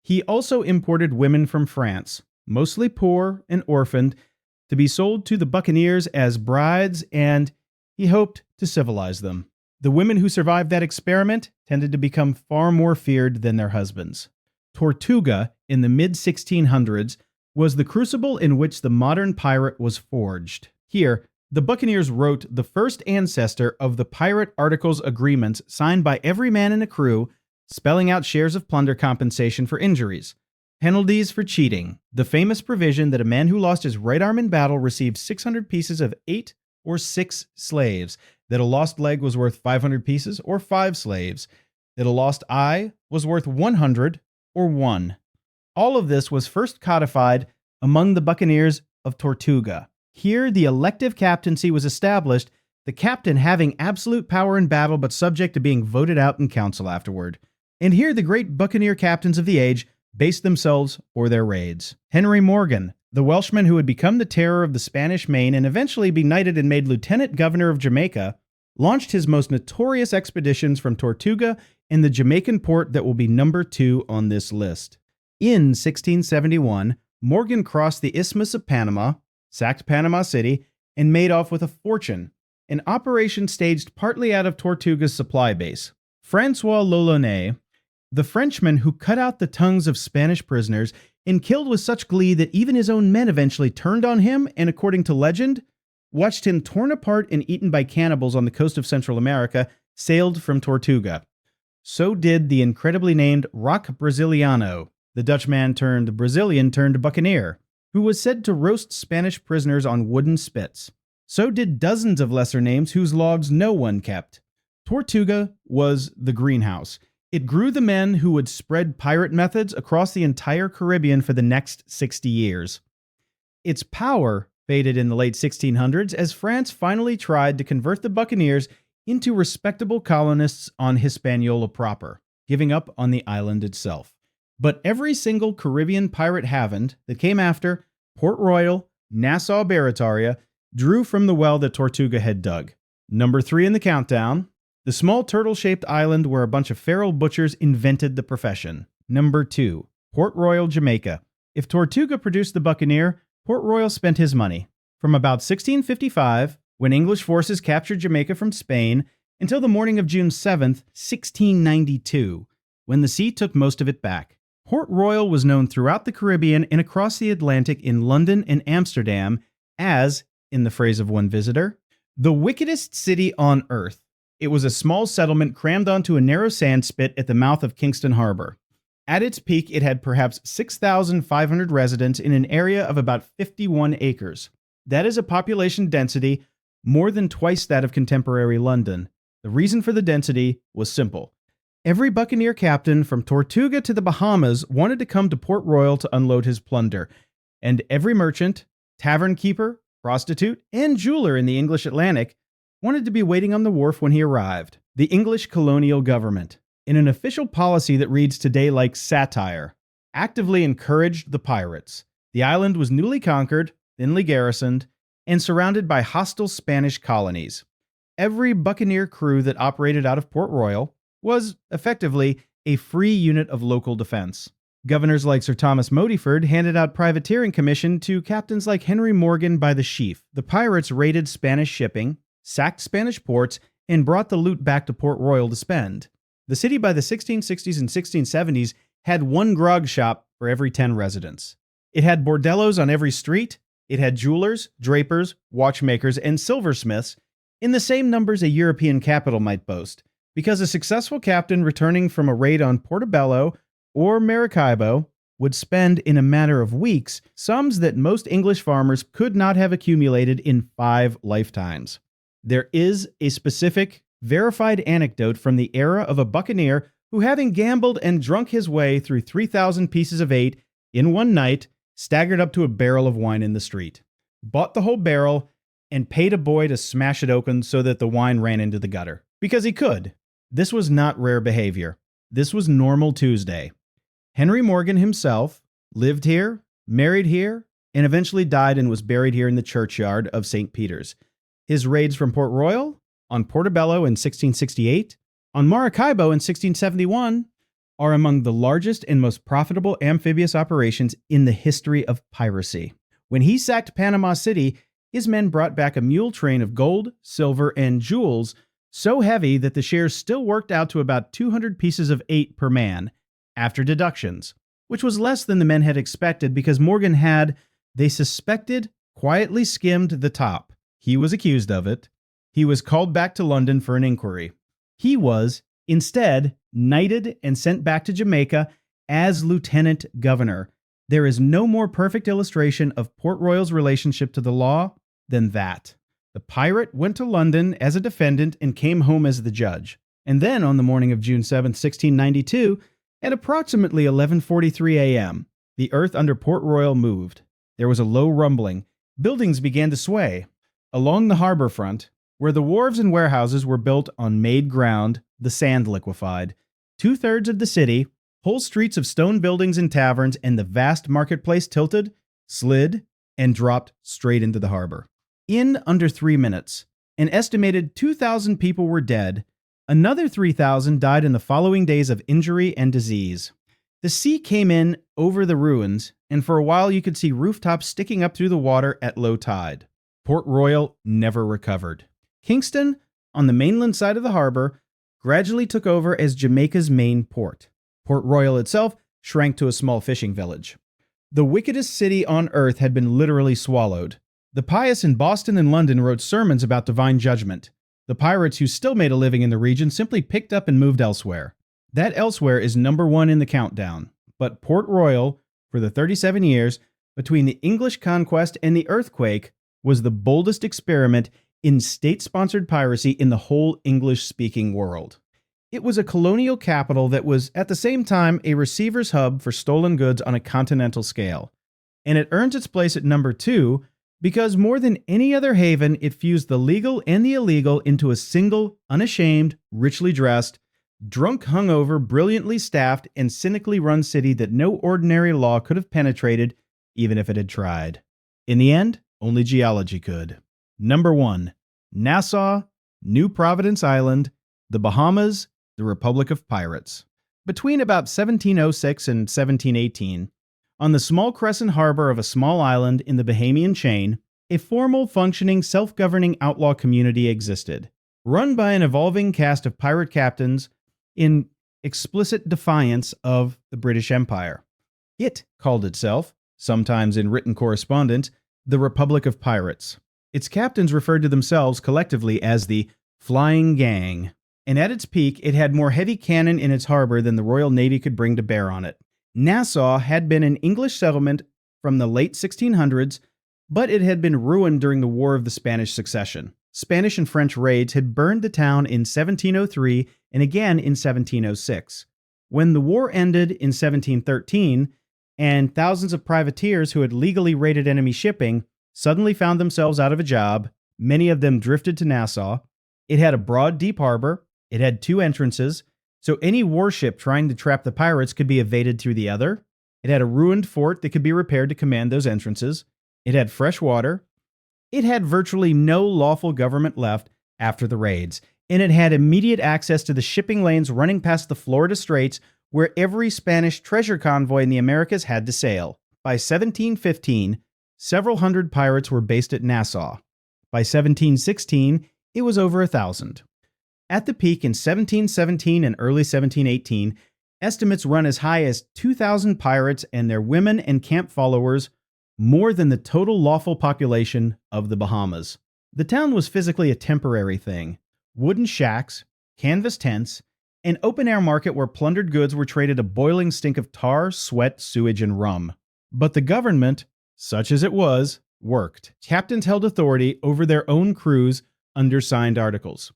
He also imported women from France, mostly poor and orphaned, to be sold to the Buccaneers as brides, and he hoped to civilize them. The women who survived that experiment tended to become far more feared than their husbands. Tortuga, in the mid-1600s, was the crucible in which the modern pirate was forged. Here, the Buccaneers wrote the first ancestor of the pirate articles agreements signed by every man in a crew, spelling out shares of plunder compensation for injuries, penalties for cheating, the famous provision that a man who lost his right arm in battle received 600 pieces of 8 or 6 slaves, that a lost leg was worth 500 pieces or 5 slaves, that a lost eye was worth 100 or 1. All of this was first codified among the Buccaneers of Tortuga. Here, the elective captaincy was established, the captain having absolute power in battle but subject to being voted out in council afterward. And here, the great Buccaneer captains of the age based themselves for their raids. Henry Morgan, the Welshman who had become the terror of the Spanish Main and eventually be knighted and made lieutenant governor of Jamaica, launched his most notorious expeditions from Tortuga and the Jamaican port that will be number 2 on this list. In 1671, Morgan crossed the Isthmus of Panama, sacked Panama City, and made off with a fortune, an operation staged partly out of Tortuga's supply base. Francois l'Olonnais, the Frenchman who cut out the tongues of Spanish prisoners and killed with such glee that even his own men eventually turned on him and, according to legend, watched him torn apart and eaten by cannibals on the coast of Central America, sailed from Tortuga. So did the incredibly named Roque Brasiliano, the Dutchman turned Brazilian turned buccaneer, who was said to roast Spanish prisoners on wooden spits. So did dozens of lesser names whose logs no one kept. Tortuga was the greenhouse. It grew the men who would spread pirate methods across the entire Caribbean for the next 60 years. Its power faded in the late 1600s as France finally tried to convert the Buccaneers into respectable colonists on Hispaniola proper, giving up on the island itself. But every single Caribbean pirate havend that came after, Port Royal, Nassau, Barataria, drew from the well that Tortuga had dug. Number 3 in the countdown, the small turtle-shaped island where a bunch of feral butchers invented the profession. Number 2, Port Royal, Jamaica. If Tortuga produced the Buccaneer, Port Royal spent his money. From about 1655, when English forces captured Jamaica from Spain, until the morning of June 7th, 1692, when the sea took most of it back. Port Royal was known throughout the Caribbean and across the Atlantic in London and Amsterdam as, in the phrase of one visitor, the wickedest city on earth. It was a small settlement crammed onto a narrow sand spit at the mouth of Kingston Harbor. At its peak, it had perhaps 6,500 residents in an area of about 51 acres. That is a population density more than twice that of contemporary London. The reason for the density was simple. Every buccaneer captain from Tortuga to the Bahamas wanted to come to Port Royal to unload his plunder, and every merchant, tavern keeper, prostitute, and jeweler in the English Atlantic wanted to be waiting on the wharf when he arrived. The English colonial government, in an official policy that reads today like satire, actively encouraged the pirates. The island was newly conquered, thinly garrisoned, and surrounded by hostile Spanish colonies. Every buccaneer crew that operated out of Port Royal was, effectively, a free unit of local defense. Governors like Sir Thomas Modiford handed out privateering commission to captains like Henry Morgan by the sheaf. The pirates raided Spanish shipping, sacked Spanish ports, and brought the loot back to Port Royal to spend. The city by the 1660s and 1670s had one grog shop for every 10 residents. It had bordellos on every street. It had jewelers, drapers, watchmakers, and silversmiths in the same numbers a European capital might boast, because a successful captain returning from a raid on Portobello or Maracaibo would spend in a matter of weeks sums that most English farmers could not have accumulated in 5 lifetimes. There is a specific, verified anecdote from the era of a buccaneer who, having gambled and drunk his way through 3,000 pieces of 8 in one night, staggered up to a barrel of wine in the street, bought the whole barrel, and paid a boy to smash it open so that the wine ran into the gutter. Because he could. This was not rare behavior. This was normal Tuesday. Henry Morgan himself lived here, married here, and eventually died and was buried here in the churchyard of St. Peter's. His raids from Port Royal, on Portobello in 1668, on Maracaibo in 1671, are among the largest and most profitable amphibious operations in the history of piracy. When he sacked Panama City, his men brought back a mule train of gold, silver, and jewels so heavy that the shares still worked out to about 200 pieces of 8 per man, after deductions, which was less than the men had expected because Morgan had, they suspected, quietly skimmed the top. He was accused of it. He was called back to London for an inquiry. He was, instead, knighted and sent back to Jamaica as lieutenant governor. There is no more perfect illustration of Port Royal's relationship to the law than that. The pirate went to London as a defendant and came home as the judge. And then, on the morning of June 7, 1692, at approximately 11:43 a.m., the earth under Port Royal moved. There was a low rumbling. Buildings began to sway. Along the harbor front, where the wharves and warehouses were built on made ground, the sand liquefied. 2/3 of the city, whole streets of stone buildings and taverns, and the vast marketplace tilted, slid, and dropped straight into the harbor. In under 3 minutes, an estimated 2,000 people were dead. Another 3,000 died in the following days of injury and disease. The sea came in over the ruins, and for a while you could see rooftops sticking up through the water at low tide. Port Royal never recovered. Kingston, on the mainland side of the harbor, gradually took over as Jamaica's main port. Port Royal itself shrank to a small fishing village. The wickedest city on earth had been literally swallowed. The pious in Boston and London wrote sermons about divine judgment. The pirates who still made a living in the region simply picked up and moved elsewhere. That elsewhere is number 1 in the countdown. But Port Royal, for the 37 years between the English conquest and the earthquake, was the boldest experiment in state-sponsored piracy in the whole English-speaking world. It was a colonial capital that was, at the same time, a receiver's hub for stolen goods on a continental scale. And it earns its place at number 2 because more than any other haven, it fused the legal and the illegal into a single, unashamed, richly dressed, drunk, hungover, brilliantly staffed, and cynically run city that no ordinary law could have penetrated, even if it had tried. In the end, only geology could. Number 1. Nassau, New Providence Island, the Bahamas, the Republic of Pirates. Between about 1706 and 1718, on the small crescent harbor of a small island in the Bahamian chain, a formal, functioning, self-governing outlaw community existed, run by an evolving cast of pirate captains in explicit defiance of the British Empire. It called itself, sometimes in written correspondence, the Republic of Pirates. Its captains referred to themselves collectively as the Flying Gang, and at its peak, it had more heavy cannon in its harbor than the Royal Navy could bring to bear on it. Nassau had been an English settlement from the late 1600s, but it had been ruined during the War of the Spanish Succession. Spanish and French raids had burned the town in 1703 and again in 1706. When the war ended in 1713, and thousands of privateers who had legally raided enemy shipping suddenly found themselves out of a job, many of them drifted to Nassau. It had a broad, deep harbor. It had 2 entrances, so any warship trying to trap the pirates could be evaded through the other. It had a ruined fort that could be repaired to command those entrances. It had fresh water. It had virtually no lawful government left after the raids, and it had immediate access to the shipping lanes running past the Florida Straits where every Spanish treasure convoy in the Americas had to sail. By 1715, several hundred pirates were based at Nassau. By 1716, it was over 1,000. At the peak in 1717 and early 1718, estimates run as high as 2,000 pirates and their women and camp followers, more than the total lawful population of the Bahamas. The town was physically a temporary thing. Wooden shacks, canvas tents, an open-air market where plundered goods were traded a boiling stink of tar, sweat, sewage, and rum. But the government, such as it was, worked. Captains held authority over their own crews under signed articles.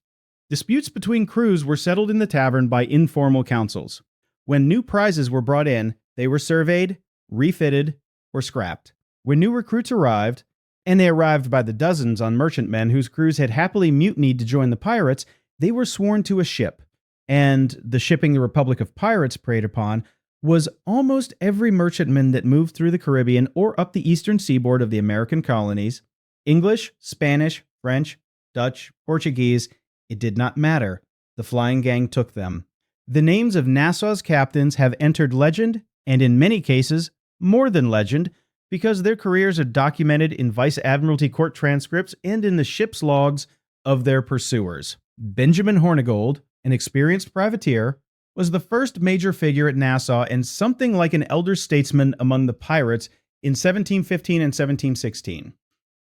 Disputes between crews were settled in the tavern by informal councils. When new prizes were brought in, they were surveyed, refitted, or scrapped. When new recruits arrived, and they arrived by the dozens on merchantmen whose crews had happily mutinied to join the pirates, they were sworn to a ship. and the shipping the Republic of Pirates preyed upon was almost every merchantman that moved through the Caribbean or up the eastern seaboard of the American colonies. English, Spanish, French, Dutch, Portuguese, it did not matter. The flying gang took them. The names of Nassau's captains have entered legend, and in many cases, more than legend, because their careers are documented in Vice Admiralty court transcripts and in the ship's logs of their pursuers. Benjamin Hornigold, an experienced privateer, was the first major figure at Nassau and something like an elder statesman among the pirates in 1715 and 1716.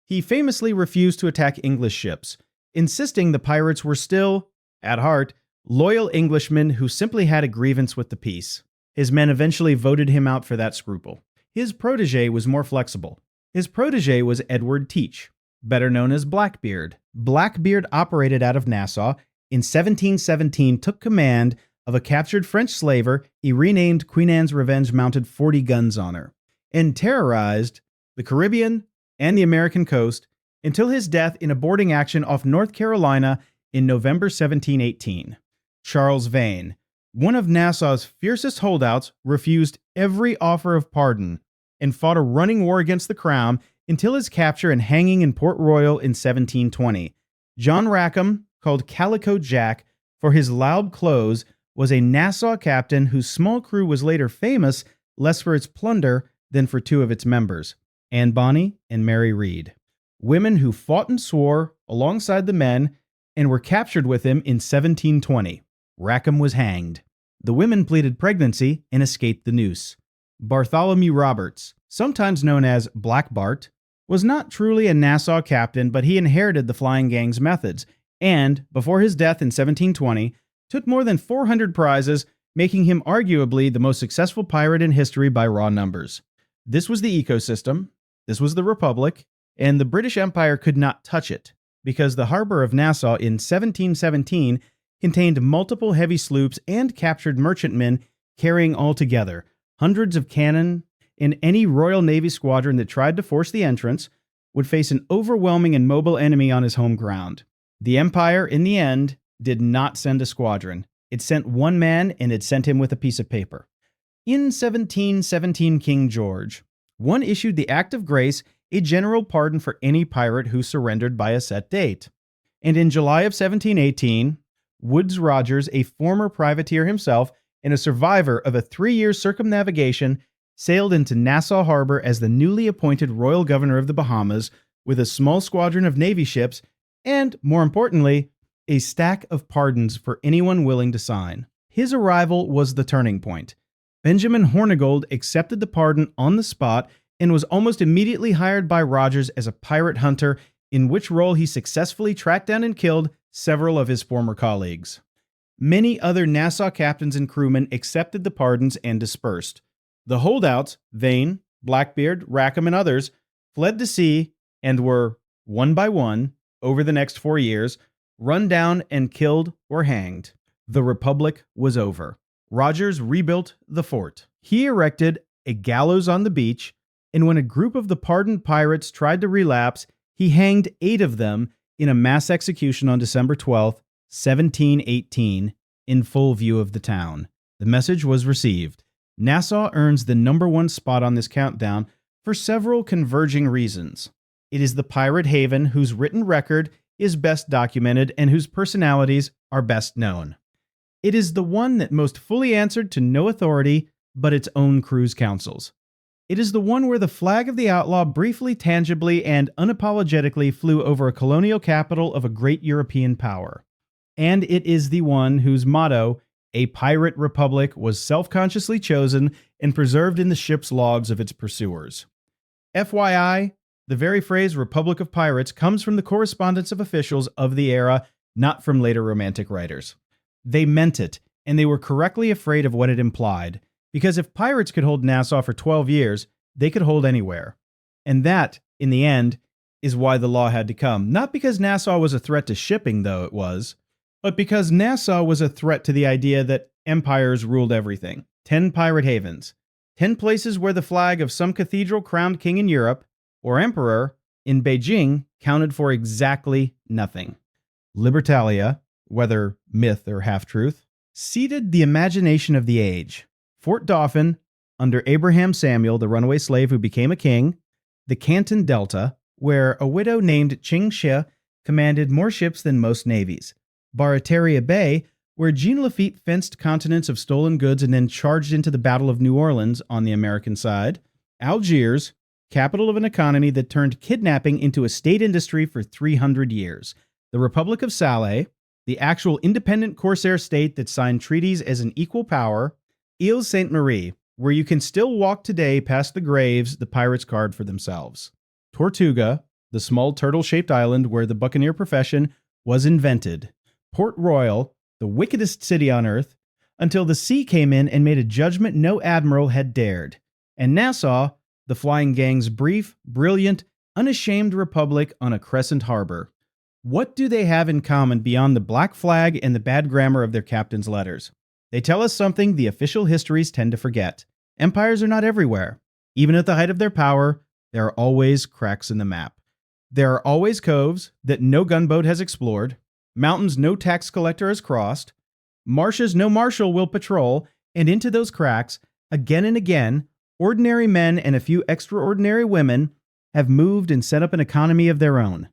He famously refused to attack English ships, insisting the pirates were still, at heart, loyal Englishmen who simply had a grievance with the peace. His men eventually voted him out for that scruple. His protege was more flexible. His protege was Edward Teach, better known as Blackbeard. Blackbeard operated out of Nassau. In 1717, took command of a captured French slaver he renamed Queen Anne's Revenge, mounted 40 guns on her, and terrorized the Caribbean and the American coast until his death in a boarding action off North Carolina in November 1718. Charles Vane, one of Nassau's fiercest holdouts, refused every offer of pardon and fought a running war against the crown until his capture and hanging in Port Royal in 1720. John Rackham, called Calico Jack for his loud clothes, was a Nassau captain whose small crew was later famous less for its plunder than for two of its members, Anne Bonny and Mary Read, women who fought and swore alongside the men and were captured with him in 1720. Rackham was hanged. The women pleaded pregnancy and escaped the noose. Bartholomew Roberts, sometimes known as Black Bart, was not truly a Nassau captain, but he inherited the flying gang's methods, and, before his death in 1720, took more than 400 prizes, making him arguably the most successful pirate in history by raw numbers. This was the ecosystem, this was the Republic, and the British Empire could not touch it, because the harbor of Nassau in 1717 contained multiple heavy sloops and captured merchantmen carrying altogether hundreds of cannon, and any Royal Navy squadron that tried to force the entrance would face an overwhelming and mobile enemy on his home ground. The Empire, in the end, did not send a squadron. It sent one man, and it sent him with a piece of paper. In 1717, King George I issued the Act of Grace, a general pardon for any pirate who surrendered by a set date. And in July of 1718, Woodes Rogers, a former privateer himself and a survivor of a 3-year circumnavigation, sailed into Nassau Harbor as the newly appointed royal governor of the Bahamas with a small squadron of Navy ships and, more importantly, a stack of pardons for anyone willing to sign. His arrival was the turning point. Benjamin Hornigold accepted the pardon on the spot and was almost immediately hired by Rogers as a pirate hunter, in which role he successfully tracked down and killed several of his former colleagues. Many other Nassau captains and crewmen accepted the pardons and dispersed. The holdouts, Vane, Blackbeard, Rackham, and others, fled to sea and were, one by one, over the next 4 years, run down and killed or hanged. The Republic was over. Rogers rebuilt the fort. He erected a gallows on the beach, and when a group of the pardoned pirates tried to relapse, he hanged 8 of them in a mass execution on December 12th, 1718, in full view of the town. The message was received. Nassau earns the #1 spot on this countdown for several converging reasons. It is the pirate haven whose written record is best documented and whose personalities are best known. It is the one that most fully answered to no authority but its own crew's counsels. It is the one where the flag of the outlaw briefly, tangibly, and unapologetically flew over a colonial capital of a great European power. And it is the one whose motto, "A Pirate Republic," was self-consciously chosen and preserved in the ship's logs of its pursuers. FYI, the very phrase Republic of Pirates comes from the correspondence of officials of the era, not from later Romantic writers. They meant it, and they were correctly afraid of what it implied, because if pirates could hold Nassau for 12 years, they could hold anywhere. And that, in the end, is why the law had to come. Not because Nassau was a threat to shipping, though it was, but because Nassau was a threat to the idea that empires ruled everything. 10 pirate havens. 10 places where the flag of some cathedral-crowned king in Europe, or emperor, in Beijing, counted for exactly nothing. Libertalia, whether myth or half-truth, seeded the imagination of the age. Fort Dauphin, under Abraham Samuel, the runaway slave who became a king. The Canton Delta, where a widow named Ching Shi commanded more ships than most navies. Barataria Bay, where Jean Lafitte fenced continents of stolen goods and then charged into the Battle of New Orleans on the American side. Algiers, capital of an economy that turned kidnapping into a state industry for 300 years. The Republic of Sallee, the actual independent Corsair state that signed treaties as an equal power. Ile Sainte-Marie, where you can still walk today past the graves the pirates carved for themselves. Tortuga, the small turtle-shaped island where the buccaneer profession was invented. Port Royal, the wickedest city on earth, until the sea came in and made a judgment no admiral had dared. And Nassau, the flying gang's brief, brilliant, unashamed republic on a crescent harbor. What do they have in common beyond the black flag and the bad grammar of their captain's letters? They tell us something the official histories tend to forget. Empires are not everywhere. Even at the height of their power, there are always cracks in the map. There are always coves that no gunboat has explored, mountains no tax collector has crossed, marshes no marshal will patrol, and into those cracks, again and again, ordinary men and a few extraordinary women have moved and set up an economy of their own.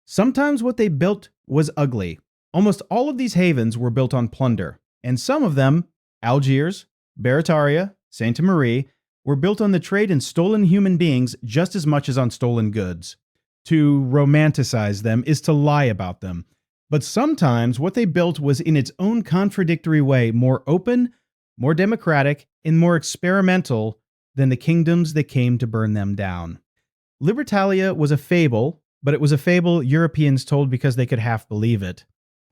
Sometimes what they built was ugly. Almost all of these havens were built on plunder, and some of them, Algiers, Barataria, Sainte-Marie, were built on the trade in stolen human beings just as much as on stolen goods. To romanticize them is to lie about them. But sometimes what they built was in its own contradictory way more open, more democratic, and more experimental than the kingdoms that came to burn them down. Libertalia was a fable, but it was a fable Europeans told because they could half believe it.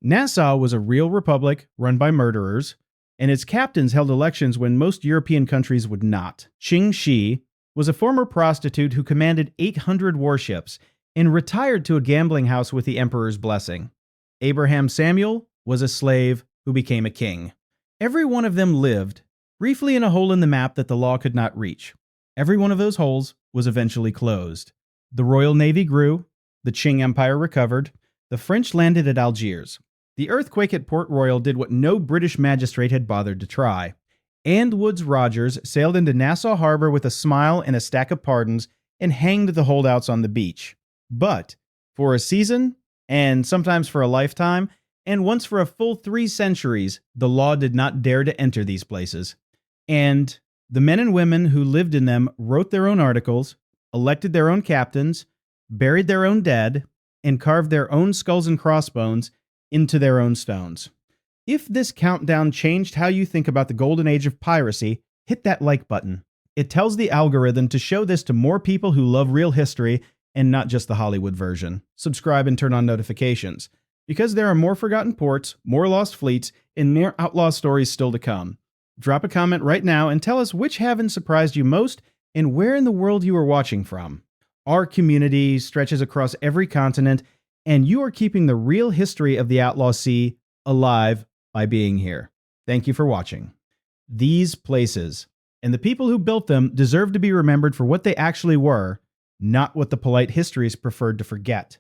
Nassau was a real republic run by murderers, and its captains held elections when most European countries would not. Ching Shi was a former prostitute who commanded 800 warships and retired to a gambling house with the emperor's blessing. Abraham Samuel was a slave who became a king. Every one of them lived, briefly in a hole in the map that the law could not reach. Every one of those holes was eventually closed. The Royal Navy grew, the Qing Empire recovered, the French landed at Algiers. The earthquake at Port Royal did what no British magistrate had bothered to try. And Woodes Rogers sailed into Nassau Harbor with a smile and a stack of pardons and hanged the holdouts on the beach. But for a season, and sometimes for a lifetime, and once for a full 3 centuries, the law did not dare to enter these places. And the men and women who lived in them wrote their own articles, elected their own captains, buried their own dead, and carved their own skulls and crossbones into their own stones. If this countdown changed how you think about the golden age of piracy, hit that like button. It tells the algorithm to show this to more people who love real history and not just the Hollywood version. Subscribe and turn on notifications, because there are more forgotten ports, more lost fleets, and more outlaw stories still to come. Drop a comment right now and tell us which haven surprised you most and where in the world you are watching from. Our community stretches across every continent, and you are keeping the real history of the Outlaw Sea alive by being here. Thank you for watching. These places and the people who built them deserve to be remembered for what they actually were, not what the polite histories preferred to forget.